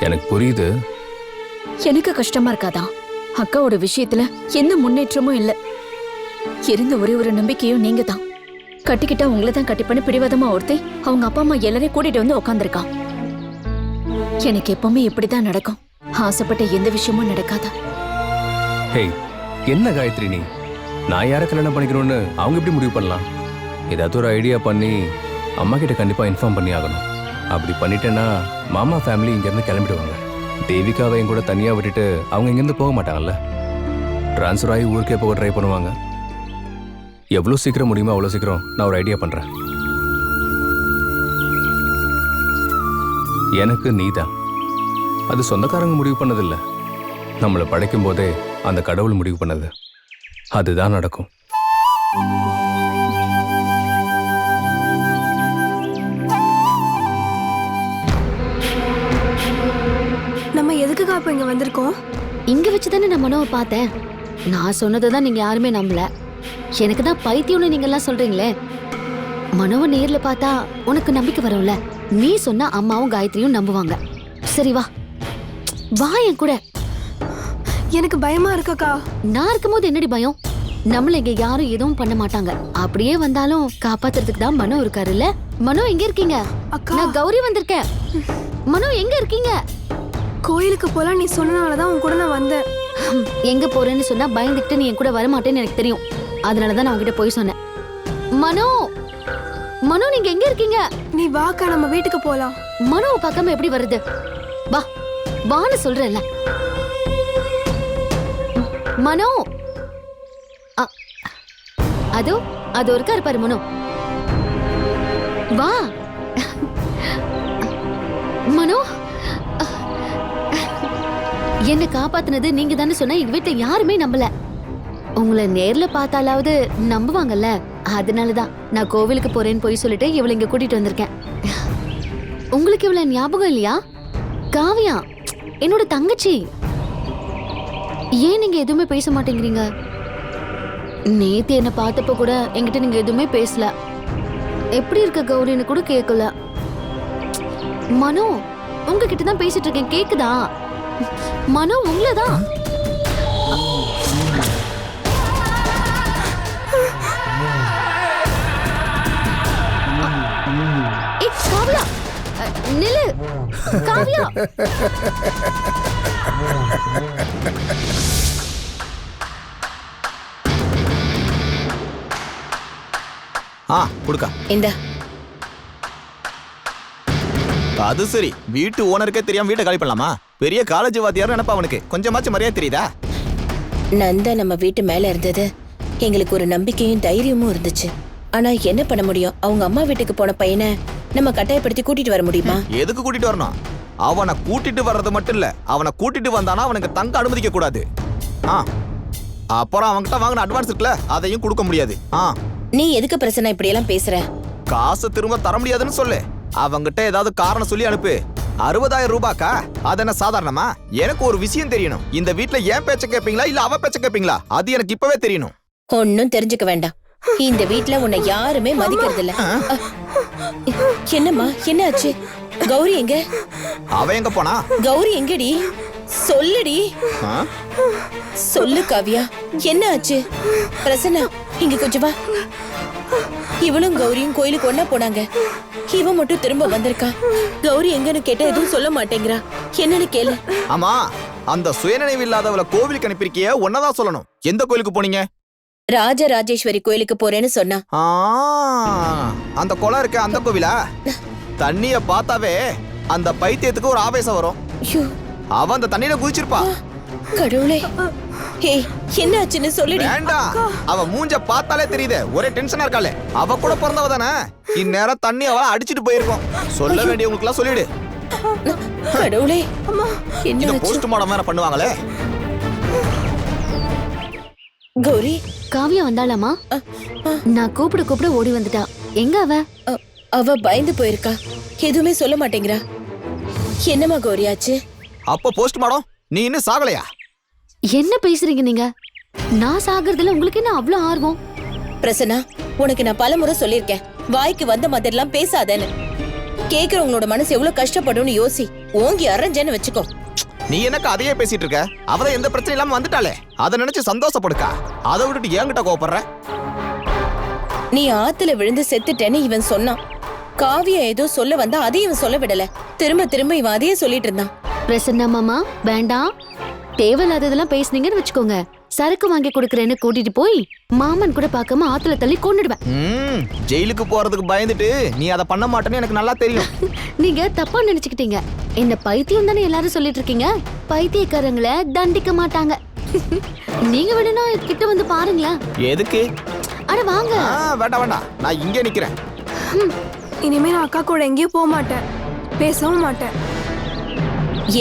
எனக்கு புரியுது. எனக்கு கஷ்டமா இருக்காதா? அக்காவோட விஷயத்துல எந்த முன்னேற்றமும் இல்ல. இருந்த ஒரே ஒரு நம்பிக்கையும் நீங்க தான். கட்டிக்கிட்டா உங்களை தான் கட்டிப்பண்ணி பிடிவாதமா ஒருத்தி அவங்க அப்பா அம்மா எல்லாரையும் கூட்டிட்டு வந்து உட்காந்துருக்கா. எனக்கு எப்பவுமே இப்படிதான் நடக்கும். ஆசைப்பட்ட எந்த விஷயமும் நடக்காதா? ஹேய், என்ன காயத்ரி நீ? நான் யாரை கல்யாணம் பண்ணிக்கணும்னு அவங்க எப்படி முடிவு பண்ணலாம்? ஏதாவது ஒரு ஐடியா பண்ணி அம்மா கிட்ட கண்டிப்பா இன்ஃபார்ம் பண்ணி ஆகணும். அப்படி பண்ணிட்டேன்னா மாமா ஃபேமிலி இங்கேருந்து கிளம்பிடுவாங்க. தேவிகாவை என் கூட தனியா விட்டுட்டு அவங்க இங்கேருந்து போக மாட்டாங்கல்ல. ட்ரான்ஸ்ஃபர் ஆகி ஊருக்கே போக ட்ரை பண்ணுவாங்க. எவ்வளோ சீக்கிரம் முடியுமோ அவ்வளோ சீக்கிரம் நான் ஒரு ஐடியா பண்றேன். எனக்கு நீதான். அது சொந்தக்காரங்க முடிவு பண்ணதில்லை, நம்மளை படைக்கும் போதே அந்த கடவுள் முடிவு பண்ணது. அதுதான் நடக்கும். நம்ம எதுக்குக்கா இப்ப இங்க வந்திருக்கோம்? இங்க வச்சுதானே நான் மனோவை பார்த்தேன். நான் சொன்னதுதான் நீங்க யாருமே நம்பல. எனக்கு தான் பைத்தியம்னு நீங்க எல்லாம் சொல்றீங்களே. மனோவை நேர்ல பார்த்தா உனக்கு நம்பிக்கை வரும்ல. நீ சொன்னா அம்மாவும் காயத்ரியும் நம்புவாங்க. சரி வா, வா என் கூட. எனக்கு பயமா இருக்கக்கா. நான் இருக்கும்போது என்னடி பயம்? நம்மள இங்க யாரும் எதுவும் பண்ண மாட்டாங்க. அப்படியே வந்தாலும் காப்பாத்துறதுக்கு தான் மனோ இருக்காருல்ல. மனோ எங்க இருக்கீங்க? அக்கா, நான் கௌரி வந்திருக்கேன். மனோ எங்க இருக்கீங்க? கோயிலுக்கு போலாம் நீ சொன்னனாலதான் உன் கூட நான் வந்தேன். எங்க போறேன்னு சொன்னா பயந்துக்கிட்டு நீ என் கூட வரமாட்டேன்னு எனக்கு தெரியும். அதனாலதான் நான் உன்கிட்ட போய் சொன்னேன். மனோ, மனோ நீங்க எங்க இருக்கீங்க? நீ வாக்கா, நம்ம வீட்டுக்கு போலாம். மனோவை பார்க்காம எப்படி வருது? வா வான்னு சொல்றேன்ல. மனோ, அதோ அது இருக்காரு பாரு மனோ. வா. மனோ, என்ன காப்பாத்துனது நீங்க தானே சொன்ன. எங்க வீட்டுல யாருமே நம்பல. உங்களை நேர்ல பார்த்தாலாவது நம்புவாங்கல்ல. அதனாலதான் நான் கோவிலுக்கு போறேன்னு போய் சொல்லிட்டு இவளை இங்க கூட்டிட்டு வந்திருக்கேன். உங்களுக்கு இவள ஞாபகம் இல்லையா? காவியா, என்னோட தங்கச்சி. ஏன் நீங்க எதுவுமே பேச மாட்டேங்கிறீங்க? நேத்து என்ன பார்த்தப்ப கூட என்கிட்ட நீங்க எதுவுமே பேசல. எப்படி இருக்க கௌரின்னு கூட கேட்கல. மனோ, உங்ககிட்ட தான் பேசிட்டு இருக்கேன், கேக்குதா? மனோ, உங்களதான். காவியா, நில்லு. காவியா, குடுக்கா. இந்த அது சரி, வீட்டு ஓனருக்கே தெரியாம வீட்டை காலி பண்ணலாமா? பெரிய காலேஜ் வாத்தியார் நினைப்பா அவனுக்கு. கொஞ்சமாச்சும் மரியாதை தெரியுதா? நந்தா நம்ம வீட்டு மேல இருந்தது எங்களுக்கு ஒரு நம்பிக்கையும் தைரியமும் இருந்துச்சு. ஆனா என்ன பண்ண முடியும்? அவங்க அம்மா வீட்டுக்கு போன பையனை நம்ம கட்டாயப்படுத்தி கூட்டிட்டு வர முடியுமா? எதுக்கு கூட்டிட்டு வரணும்? அவனை கூட்டிட்டு வர்றது மட்டும் இல்ல, அவனை கூட்டிட்டு வந்தானா அவனுக்கு தங்க அனுமதிக்க கூடாது. அப்புறம் அவன்கிட்ட வாங்கின அட்வான்ஸ் இருக்குல்ல, அதையும் கொடுக்க முடியாது. நீ எதுக்கு பிரச்சனை இப்படி எல்லாம் பேசுற? காசு திரும்ப தர முடியாதுன்னு சொல்லு. அவங்கிட்ட ஏதாவது காரணம் சொல்லி அனுப்பு. 60,000 ரூபாய்க்கா? அது என்ன சாதாரணமா? எனக்கு ஒரு விஷயம் தெரியணும். இந்த வீட்ல ஏன் பேச்ச கேப்பீங்களா இல்ல அவ பேச்ச கேப்பீங்களா? அது எனக்கு இப்பவே தெரியணும். ஒன்னும் தெரிஞ்சுக்க வேண்டாம். இந்த வீட்ல உன்னை யாருமே மதிக்கிறது இல்ல. என்னம்மா, என்ன ஆச்சு? கௌரி எங்க? அவ எங்க போனா? கௌரி எங்கடி? சொல்லுடி. சொல்லு காவியா, என்ன ஆச்சு? பிரசன்னா, இங்க கொஞ்சம் வா. இவளும் கௌரியும் கோயிலுக்கு ஒண்ணா போனாங்க. இவன் மட்டும் திரும்ப வந்திருக்கா. கௌரி எங்கன்னு கேட்டா எதுவும் சொல்ல மாட்டேங்கிறா. என்னன்னு கேளு. ஆமா, அந்த சுயநினைவு இல்லாதவளை கோவிலுக்கு அனுப்பியிருக்கிய, ஒன்னதான் சொல்லணும். எந்த கோயிலுக்கு போனீங்க? ராஜராஜேஸ்வரி கோயிலுக்கு போறேன்னு சொன்னா. அந்த குளம் இருக்க அந்த கோவிலா? தண்ணிய பார்த்தாவே அந்த பைத்தியத்துக்கு ஒரு ஆவேசம் வரும். அவ அந்த தண்ணியில குதிச்சிருப்பா. கடவுளே, ஏய், என்ன ஆச்சுன்னு சொல்லிடு. வேண்டாம், அவ மூஞ்ச பார்த்தாலே தெரியுது, ஒரே டென்ஷனா இருக்காளே. அவ கூட பிறந்தவ தானே. இந்நேரம் தண்ணி அவள அடிச்சிட்டு போயிருக்கும். சொல்ல வேண்டியவங்களுக்குலாம் சொல்லிடு. கடவுளே, என்ன போஸ்ட்மார்டம் வேற பண்ணுவாங்களே. கௌரி, காவியா வந்தாளாமா? நான் கூப்பிட ஓடி வந்துட்டா. எங்க அவ? அவ பயந்து போயிருக்கா. எதுவுமே சொல்ல மாட்டேங்கிறா. என்னமா கௌரி ஆச்சு? அப்ப போஸ்ட்மார்டம்? நீ இன்னும் சாகலையா? என்ன பேசுறீங்க நீங்க? நான் சாகிறதுல உங்களுக்கு என்ன அவ்வளவு ஆர்வம்? பிரசன்னா, உனக்கு நான் பலமுறை சொல்லிருக்கேன், வாய்க்கு வந்த மாதிரிலாம் பேசாதேன்னு. கேக்குறவங்களோட மனசு எவ்வளவு கஷ்டப்படும்னு யோசி. ஓங்கி அரைஞ்சேன்னு வச்சுக்கோ. நீ எனக்கு அதையே பேசிட்டு இருக்க. அவதான் எந்த பிரச்சனை இல்லாம வந்துட்டாளே, அதை நினைச்சு சந்தோஷப்படுக்கா. அதை விட்டுட்டு என்கிட்ட கோபப்படுற. நீ ஆத்துல விழுந்து செத்துட்டேன்னு இவன் சொன்னான். காவியா ஏதோ சொல்ல வந்தா அதையும் இவன் சொல்ல விடல. திரும்ப திரும்ப இவன் அதையே சொல்லிட்டு இருந்தான். பிரசன்னா மாமா, வேண்டாம். தேவையில்லாததெல்லாம் பேசுனீங்கன்னு வச்சுக்கோங்க, சரக்கு வாங்கி கொடுக்கறேன்னு கூட்டிட்டு போய் மாமன் கூட பார்க்காம ஆத்துல தள்ளி கொன்னுடுவேன். ஜெயிலுக்கு போறதுக்கு பயந்துட்டு நீ அதை பண்ண மாட்டேன்னு எனக்கு நல்லா தெரியும். நீங்க தப்பா நினைச்சுக்கிட்டீங்க. என்ன பைத்தியம் தானே எல்லாரும் சொல்லிட்டு இருக்கீங்க. பைத்தியக்காரங்களை தண்டிக்க மாட்டாங்க. நீங்க வேணும்னா கிட்ட வந்து பாருங்களேன். எதுக்கு? அட வாங்க. வேண்டாம், நான் இங்கே நிக்கிறேன். இனிமே நான் அக்கா கூட எங்கேயும் போக மாட்டேன், பேசவும் மாட்டேன்.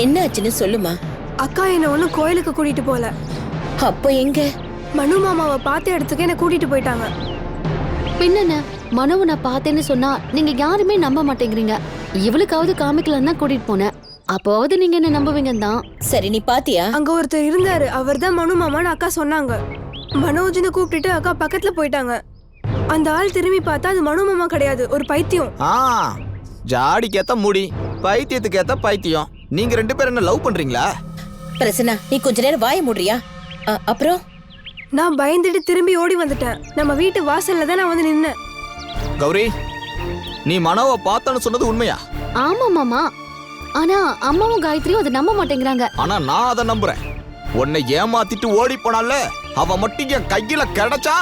என்ன ஆச்சுன்னு சொல்லுமா. அக்கா என்ன ஒன்னும் கோயிலுக்கு கூட்டிட்டு போல. அப்ப எங்க? மனு மாமாவை பார்த்த இடத்துக்கு என்ன கூட்டிட்டு போயிட்டாங்க. பின்ன மனுவை நான் பார்த்தேன்னு சொன்னா நீங்க யாருமே நம்ப மாட்டேங்கிறீங்க. இவளுக்காவது காமிக்கலன்னு தான் கூட்டிட்டு போனேன். அப்போவது நீங்க என்ன நம்புவீங்க தான். சரி, நீ பாத்தியா? அங்க ஒருத்தர் இருந்தாரு, அவர் தான் மனு மாமான்னு அக்கா சொன்னாங்க. மனோஜ்னு கூப்பிட்டுட்டு அக்கா பக்கத்துல போயிட்டாங்க. அந்த ஆள் திரும்பி பார்த்தா அது மனு மாமா கிடையாது, ஒரு பைத்தியம். ஜாடிக்கு ஏத்த முடி, பைத்தியத்துக்கு ஏத்த பைத்தியம். நீங்க ரெண்டு பேரும் என்ன லவ் பண்றீங்களா? பிரசன்னா, நீ கொஞ்ச நேரம் வாய மூடுறியா? அப்புறம் நான் பயந்துட்டு திரும்பி ஓடி வந்துட்டேன். நம்ம வீட்டு வாசல்ல தான் நான் வந்து நின்னேன். கௌரி, நீ மனோவை பார்த்தன்னு சொன்னது உண்மையா? ஆமா மாமா. ஆனா அம்மாவும் காயத்ரியும் அதை நம்ப மாட்டேங்கிறாங்க. ஆனா நான் அதை நம்புறேன். உன்னை ஏமாத்திட்டு ஓடி போனால அவ மட்டும் என் கையில கிடைச்சா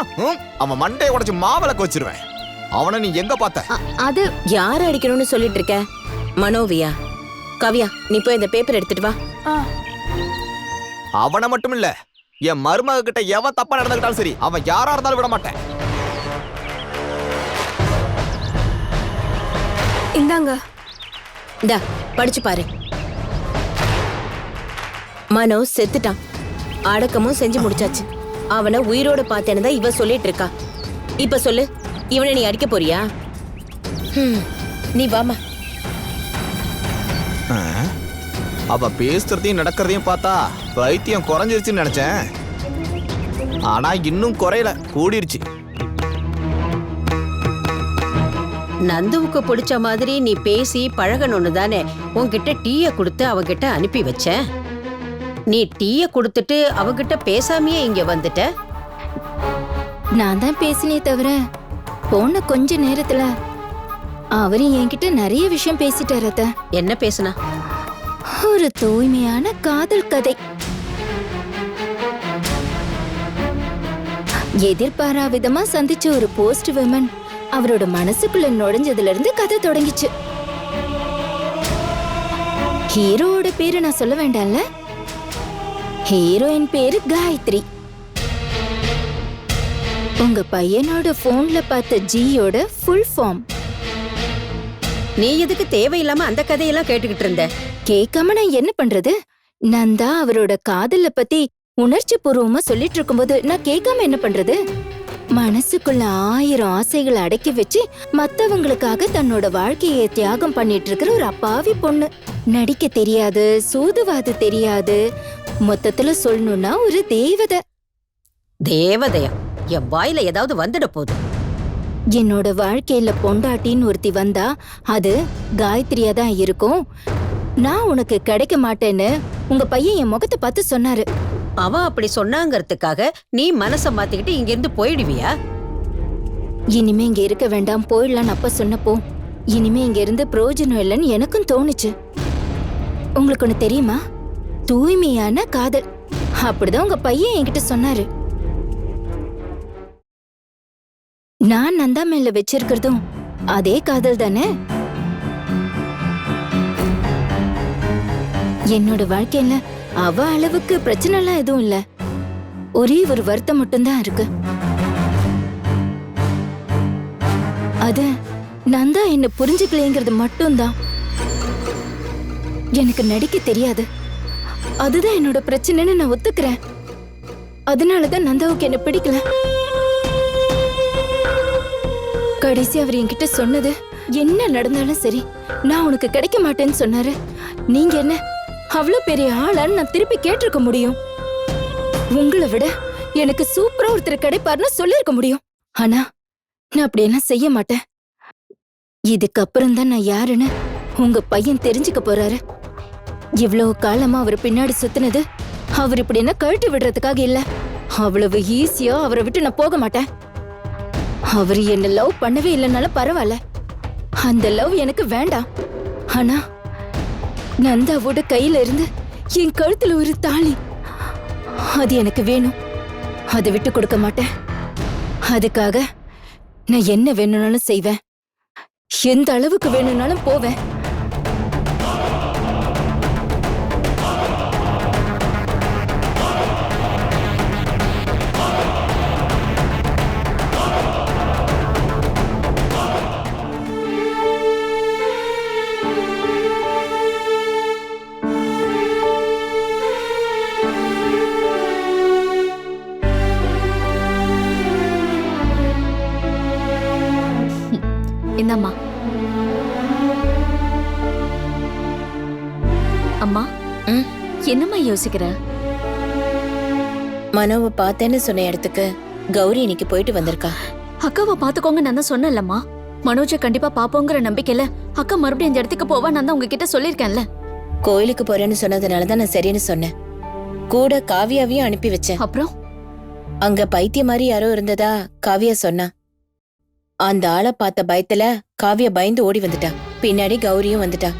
அவன் மண்டையை உடைச்சு மாவிளக்கு வச்சிருவேன். அவனை நீ எங்க பார்த்த? அது யார அடிக்கணும்னு சொல்லிட்டு இருக்க? மனோவியா? காவியா, நீ போய் இந்த பேப்பர் எடுத்துட்டு வா. அவனை மட்டும் இல்ல, என் மருமக கிட்ட எவன் தப்பா நடந்துக்கிட்டாலும் சரி, அவன் யாரா இருந்தாலும் விட மாட்டேன். இந்தாங்க. இந்தா படிச்சு பாரு. மனோ செத்துட்டான். அடக்கமும் செஞ்சு முடிச்சாச்சு. அவனை உயிரோட பார்த்தேன்னு தான் இவ சொல்லிட்டு இருக்கா. இப்ப சொல்லு, இவனை நீ அடிக்க போறியா? நீ வாமா. அவ பேசுறதையும் நடக்கிறதையும் பார்த்தா பைத்தியம் குறைஞ்சிருச்சுன்னு நினைச்சேன். ஆனா இன்னும் குறையல, கூடிருச்சு. நந்துவுக்கு பிடிச்ச மாதிரி நீ பேசி பழகணும்னு தானே உன்கிட்ட டீய கொடுத்து அவகிட்ட அனுப்பி வச்ச. நீ டீய கொடுத்துட்டு அவகிட்ட பேசாமையே இங்க வந்துட்ட. நான் தான் பேசினே தவிர போன கொஞ்ச நேரத்துல அவரு என்கிட்ட நிறைய விஷயம் பேசிட்டாரு அத்தை. என்ன பேசுனா? ஒரு தூய்மையான காதல் கதை. எதிர்பாரா விதமா சந்திச்ச ஒரு போஸ்ட் விமன் அவரோட மனசுக்குள்ள நுழைஞ்சதுல இருந்து கதை தொடங்கிச்சு. ஹீரோவோட பேரு நான் சொல்ல வேண்டாம்ல. ஹீரோயின் பேரு காயத்ரி. உங்க பையனோட போன்ல பார்த்த ஜியோட ஃபுல் ஃபார்ம். நீ எதுக்கு தேவையில்லாம அந்த கதையெல்லாம் கேட்டுக்கிட்டு இருந்த? கேட்காம நான் என்ன பண்றது? நந்தா அவரோட காதல பத்தி உணர்ச்சி பூர்வமா சொல்லிட்டு இருக்கும்போது நான் கேட்காம என்ன பண்றது? மனசுக்குள்ள 1000 ஆசைகளை அடக்கி வச்சு மத்தவங்களுக்காக தன்னோட வாழ்க்கையை தியாகம் பண்ணிட்டு இருக்கிற ஒரு அப்பாவி பொண்ணு. நடிக்க தெரியாது, சூதுவாது தெரியாது, மொத்தத்துல சொல்லணும்னா ஒரு தேவதை. தேவதையா? என் வாயில ஏதாவது வந்துட போகுது. என்னோட வாழ்க்கையில பொண்டாட்டின்னு ஒருத்தி வந்தா அது காயத்ரியா தான் இருக்கும். நான் உனக்கு கிடைக்க மாட்டேன்னு உங்க பையன் என் முகத்தை பார்த்து சொன்னாரு. அவன் அப்படி சொன்னாங்கிறதுக்காக நீ மனச மாத்திக்கிட்டு இங்க இருந்து போயிடுவியா? இனிமே இங்க இருக்க வேண்டாம், போயிடலான்னு அப்ப சொன்னப்போ இனிமே இங்க இருந்து பிரயோஜனம் இல்லைன்னு எனக்கும் தோணுச்சு. உங்களுக்கு ஒண்ணு தெரியுமா? தூய்மையான காதல். அப்படிதான் உங்க பையன் என்கிட்ட சொன்னாரு. நான் நந்தா மேல வச்சிருக்கிறதும் அதே காதல் தானே. என்னோட வாழ்க்கையில அவ அளவுக்கு பிரச்சனை எல்லாம் எதுவும் இல்ல. ஒரே ஒரு வருத்தம் மட்டும்தான் இருக்கு. அது நந்தா என்ன புரிஞ்சுக்கலைங்கிறது மட்டும்தான். எனக்கு நடிக்க தெரியாது, அதுதான் என்னோட பிரச்சனைன்னு நான் ஒத்துக்கிறேன். அதனாலதான் நந்தாவுக்கு என்ன பிடிக்கல. கடைசி அவர் என்கிட்ட சொன்னது, என்ன நடந்தாலும் சரி நான் உனக்கு கிடைக்க மாட்டேன்னு சொன்னாரு. நீங்க என்ன அவ்வளவு பெரிய ஆளான்னு நான் திருப்பி கேட்டிருக்க முடியும். உங்களை விட எனக்கு சூப்பரா ஒருத்தர் கிடைப்பாருன்னு சொல்லிருக்க முடியும். ஆனா நான் அப்படியெல்லாம் செய்ய மாட்டேன். இதுக்கப்புறம் தான் நான் யாருன்னு உங்க பையன் தெரிஞ்சுக்க போறாரு. இவ்வளவு காலமா அவர் பின்னாடி சுத்தினது அவர் இப்படி என்ன கழட்டி விடுறதுக்காக இல்ல. அவ்வளவு ஈஸியா அவரை விட்டு நான் போக மாட்டேன். அவர் என்ன லவ் பண்ணவே இல்லைனாலும் பரவாயில்ல, அந்த லவ் எனக்கு வேண்டாம். ஆனா நந்தாவோட கையில இருந்து என் கழுத்துல ஒரு தாலி, அது எனக்கு வேணும். அதை விட்டு கொடுக்க மாட்டேன். அதுக்காக நான் என்ன வேணும்னாலும் செய்வேன், எந்த அளவுக்கு வேணும்னாலும் போவேன். இந்தம்மா. அம்மா, என்னம்மா யோசிக்கிற? மனோவை பார்த்தேன்னு சொன்ன இடத்துக்கு கௌரி இன்னைக்கு போயிட்டு வந்திருக்கா. அக்காவை பாத்துக்கோங்க நான் தான் சொன்னேன்லம்மா. மனோஜை கண்டிப்பா பாப்போங்கிற நம்பிக்கையில அக்கா மறுபடியும் இந்த இடத்துக்கு போவா நான் தான் உங்ககிட்ட சொல்லிருக்கேன்ல. கோயிலுக்கு போறேன்னு சொன்னதுனாலதான் நான் சரின்னு சொன்னேன். கூட காவியாவையும் அனுப்பி வச்சேன். அப்புறம் அங்க பைத்தியம் மாதிரி யாரோ இருந்ததா காவியா சொன்னா. அந்த ஆளை பார்த்த பயத்துல காவியா பயந்து ஓடி வந்துட்டா. பின்னாடி கௌரியும் வந்துட்டா.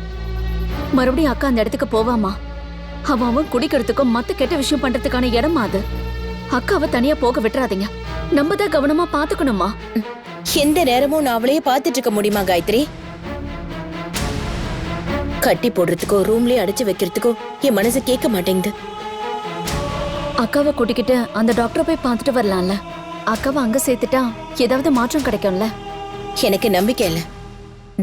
மறுபடியும் அக்கா அந்த இடத்துக்கு போவாமா? அவன் குடிக்கிறதுக்கும் மத்த கெட்ட விஷயம் பண்றதுக்கான இடமா அது. அக்காவை தனியா போக விட்டுறாதீங்க. நம்ம தான் கவனமா பாத்துக்கணுமா? எந்த நேரமும் நான் அவளையே பாத்துட்டு இருக்க முடியுமா காயத்ரி? கட்டி போடுறதுக்கோ ரூம்லயே அடைச்சு வைக்கிறதுக்கோ என் மனசு கேட்க மாட்டேங்குது. அக்காவை கூட்டிக்கிட்டு அந்த டாக்டரை போய் பார்த்துட்டு வரலாம்ல. அக்காவை அங்க சேர்த்துட்டா ஏதாவது மாற்றம் கிடைக்கும்ல. எனக்கு நம்பிக்கை இல்ல.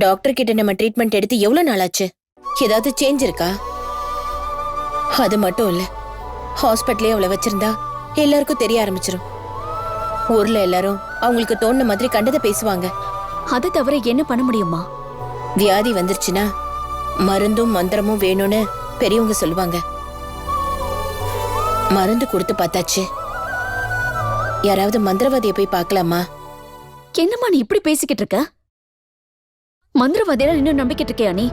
டாக்டர் கிட்ட நம்ம ட்ரீட்மெண்ட் எடுத்து எவ்வளவு நாள் ஆச்சு? ஏதாவது சேஞ்ச் இருக்கா? அது மட்டும் இல்ல, ஹாஸ்பிட்டலே அவளை வச்சிருந்தா எல்லாருக்கும் தெரிய ஆரம்பிச்சிரும். ஊர்ல எல்லாரும் அவங்களுக்கு தோணுன மாதிரி கண்டதை பேசுவாங்க. அதை தவிர என்ன பண்ண முடியுமா? வியாதி வந்துருச்சுன்னா மருந்தும் மந்திரமும் வேணும்னு பெரியவங்க சொல்லுவாங்க. மருந்து கொடுத்து பார்த்தாச்சு. யாராவது மந்திரவாதியை போய் பார்க்கலாமா? என்னம்மா நீ இப்படி பேசிக்கிட்டு இருக்க? மந்திரவாதியெல்லாம் இன்னும் நம்பிக்கிட்டு இருக்கியா நீ?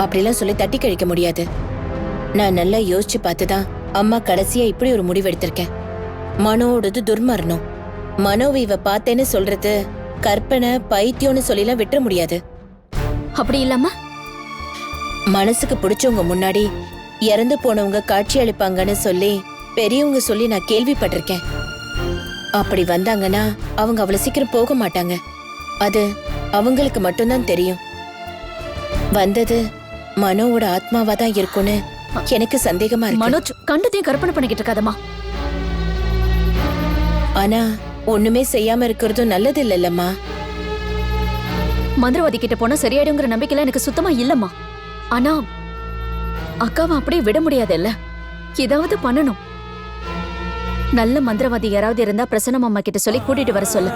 அப்படிலாம் சொல்லி தட்டி கழிக்க முடியாது. நான் நல்லா யோசிச்சு பார்த்துதான் அம்மா கடைசியா இப்படி ஒரு முடிவு எடுத்திருக்கேன். மனோடது துர்மரணம். மனோவை இவ பார்த்தேன்னு சொல்றது கற்பனை பைத்தியம்னு சொல்லிலாம் விட்டுற முடியாது. அப்படி இல்லாம மனசுக்கு பிடிச்சவங்க முன்னாடி இறந்து போனவங்க காட்சி அளிப்பாங்கன்னு சொல்லி பெரியவங்க சொல்லி நான் கேள்விப்பட்டிருக்கேன். அப்படி வந்தாங்கன்னா அவங்க அவ்வளவு சீக்கிரம் போக மாட்டாங்க. அது அவங்களுக்கு மட்டும்தான் தெரியும். வந்தது மனோவோட ஆத்மாவா தான் இருக்கும்னு எனக்கு சந்தேகமா இருக்கு. மனோஜ் கண்டதையும் கற்பனை பண்ணிக்கிட்டு இருக்காதம்மா. ஆனா ஒண்ணுமே செய்யாம இருக்கிறதும் நல்லது இல்லல்லம்மா. மந்திரவாதி கிட்ட போனா சரியாயிடுங்கிற நம்பிக்கையில எனக்கு சுத்தமா இல்லம்மா. ஆனா அக்காவை அப்படியே விட முடியாதுல்ல, ஏதாவது பண்ணணும். நல்ல மந்திரவாதி யாராவது இருந்தா பிரசன்னம் அம்மா கிட்ட சொல்லி கூட்டிட்டு வர சொல்லு.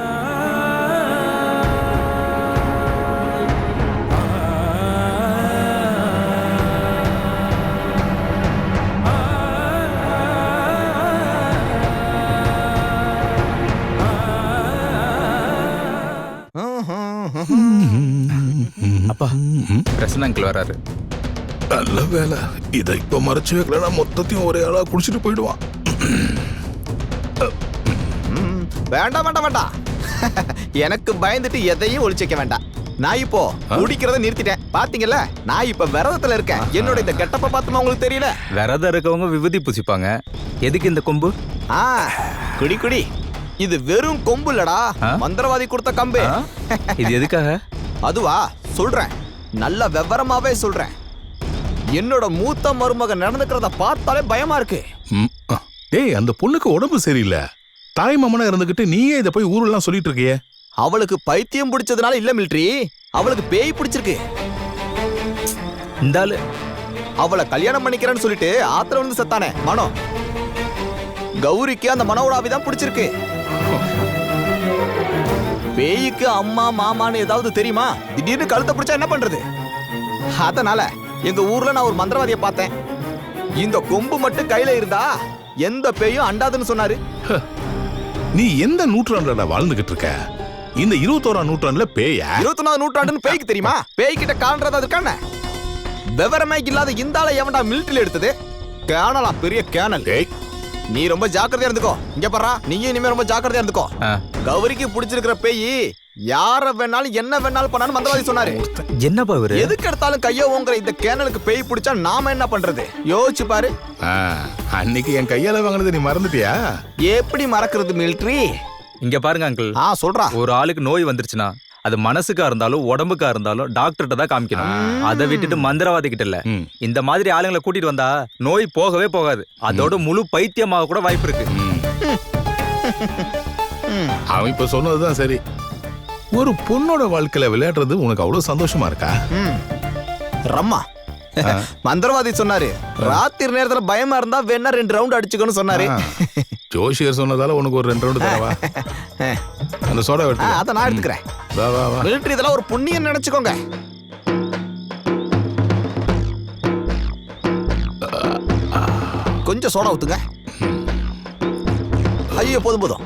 அப்பா பிரசன்ன அங்கிள் வராரு. நல்ல வேலை, இதை இப்ப மறைச்சு வைக்கலன்னா மொத்தத்தையும் ஒரே ஆளா குடிச்சிட்டு போயிடுவான். வேண்டாம் வேண்டாம் வேண்டாம். எனக்கு பயந்துட்டு எதையும் ஒளிச்சிக்க வேண்டாம். நான் இப்போ குடிக்கிறத நிறுத்திட்டேன். பாத்தீங்கல்ல, நான் இப்ப விரதத்துல இருக்கேன். என்னோட இந்த கெட்டப்ப பார்த்துமா உங்களுக்கு தெரியல? விரதம் இருக்கவங்க விபூதி பூசிப்பாங்க. எதுக்கு இந்த கொம்பு? குடி குடி. இது வெறும் கொம்பு இல்லடா, மந்திரவாதி கொடுத்த கம்பு. இது எதுக்காக? அதுவா சொல்றேன், நல்ல விவரமாவே சொல்றேன். என்னோட மூத்த மருமக நடந்துக்கிறத பார்த்தாலே பயமா இருக்கு. டேய், அந்த பொண்ணுக்கு உடம்பு சரியில்லை. தாய் மாமனா இருந்துகிட்டு நீயே இதை போய் ஊரெல்லாம் சொல்லிட்டு இருக்கியே. அவளுக்கு பைத்தியம் பிடிச்சதுனால இல்ல மிலிட்ரி, அவளுக்கு பேய் பிடிச்சிருக்கு. இந்த ஆளு அவளை கல்யாணம் பண்ணிக்கிறேன்னு சொல்லிட்டு ஆத்திரம் வந்து செத்தானே மனோ. கௌரிக்கு அந்த மனோட ஆவிதான் பிடிச்சிருக்கு. பேய்க்கு அம்மா மாமான்னு ஏதாவது தெரியுமா? திடீர்னு கழுத்தை பிடிச்சா என்ன பண்றது? அதனால எங்க ஊர்ல நான் ஒரு மந்திரவாதியை பார்த்தேன். இந்த கொம்பு மட்டும் கையில இருந்தா எந்த பேயும் அண்டாதுன்னு சொன்னாரு. நீ எந்த நூற்றாண்டுல வாழ்ந்துகிட்டு இருக்க? இந்த 21ஆம் நூற்றாண்டுல பேயா? 21ஆம் நூற்றாண்டுன்னு பேய்க்கு தெரியுமா? பேய்கிட்ட காண்றது அதுக்கான விவரமே இல்லாத இந்த ஆளை எவன்டா மிலிட்டரியில எடுத்தது? கேனலாம், பெரிய கேனல். நீ ரொம்ப ஜாக்கிரதையா இருந்துக்கோ. இங்க பாரா, நீயும் இனிமே ரொம்ப ஜாக்கிரதையா இருந்துக்கோ. கௌரிக்கு பிடிச்சிருக்கிற பேய் யார வேணாலும் என்ன வேணாலும் பண்ணாலும் மந்திரவாதி சொன்னாரு. என்ன பாரு, எதுக்கு எடுத்தாலும் கையோ உங்கிற இந்த கேனலுக்கு பேய் பிடிச்சா நாம என்ன பண்றது? யோசிச்சு பாரு. அன்னைக்கு என் கையால வாங்கினது நீ மறந்துட்டியா? எப்படி மறக்கிறது மிலிட்டரி? இங்க பாருங்க அங்கிள், சொல்றா. ஒரு ஆளுக்கு நோய் வந்துருச்சுன்னா அது மனசுக்கா இருந்தாலும் உடம்புக்கா இருந்தாலும் டாக்டர்கிட்ட தான் காமிக்கணும். அதை விட்டுட்டு மந்திரவாதி கிட்ட இல்ல. இந்த மாதிரி ஆளுங்களை கூட்டிட்டு வந்தா நோய் போகவே போகாது. அதோட முழு பைத்தியமாக கூட வாய்ப்பு இருக்கு. அவன் இப்ப சொன்னதுதான் சரி. ஒரு பொண்ணோட வாழ்க்கையில விளையாடுறது உனக்கு அவ்வளவு சந்தோஷமா இருக்கா? ரம்மா மந்திரவாதி சொன்னாரு, ராத்திரி நேரத்துல பயமா இருந்தா வேணா 2 ரவுண்ட் அடிச்சுக்கணும் சொன்னாரு. ஜோஷியர் சொன்னதால உனக்கு ஒரு 2 ரவுண்ட் தரவா? அந்த சோடா எடுத்து அத நான் எடுத்துக்கிறேன். வா வா வா. மிலிட்டரி இதெல்லாம் ஒரு புண்ணியம் நினைச்சுக்கோங்க. கொஞ்சம் சோடா ஊத்துங்க. ஐயோ போதும் போதும்.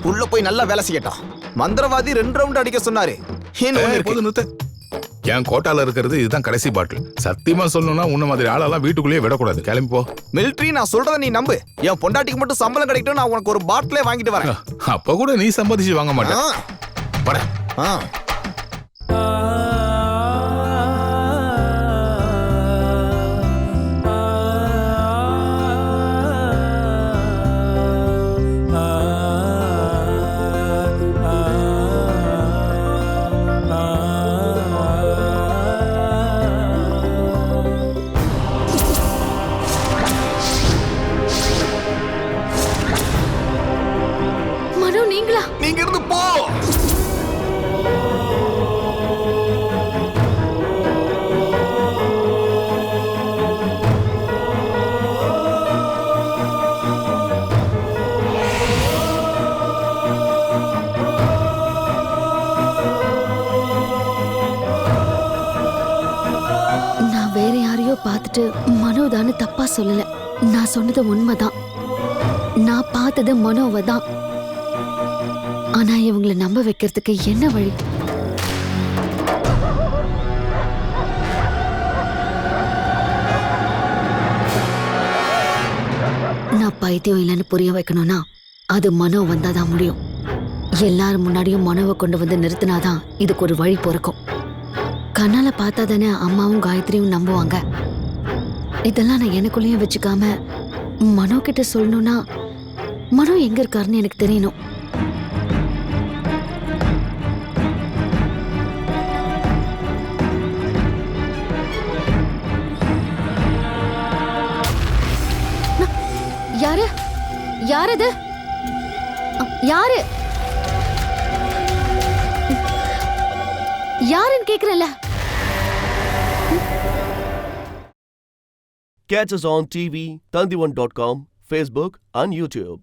உள்ள போய் நல்லா வேலை செய்யட்டும். மந்திரவாதி 2 ரவுண்ட் அடிக்க சொன்னாரு. என் கோட்டால இருக்கிறது இதுதான் கடைசி பாட்டில். சத்தியமா சொல்லணும்னா உன்ன மாதிரி ஆளெல்லாம் வீட்டுக்குள்ளேயே விடக்கூடாது. கிளம்பி போ. மிலிட்டரி, நான் சொல்றத நீ நம்பு. என் பொண்டாட்டிக்கு மட்டும் சம்பளம் கிடைக்கட்டும், நான் உனக்கு ஒரு பாட்டிலே வாங்கிட்டு வரேன். அப்ப கூட நீ சம்பாதிச்சு வாங்க மாட்டேன். மனோ, நீங்களா? நீங்க இருந்து போ. நான் வேற யாரையோ பார்த்துட்டு மனோதான்னு தப்பா சொல்லல. நான் சொன்னது உண்மைதான். நான் பார்த்தது மனோவை தான். ஆனா இவங்களை நம்ப வைக்கிறதுக்கு என்ன வழி? நான் பைத்தியம் இல்லைன்னு புரிய வைக்கணும்னா அது மனோ வந்தாதான் முடியும். எல்லாரும் முன்னாடியும் மனோவை கொண்டு வந்து நிறுத்தினாதான் இதுக்கு ஒரு வழி பிறக்கும். கண்ணால பார்த்தா தானே அம்மாவும் காயத்ரியும் நம்புவாங்க. இதெல்லாம் நான் எனக்குள்ளேயும் வச்சுக்காம மனோ கிட்ட சொல்லணும்னா மனோ எங்க இருக்காருன்னு எனக்கு தெரியணும். யாரு யாரது? யாரு யாருன்னு கேக்குறல. Catch us on TV, Tandivan.com, Facebook and YouTube.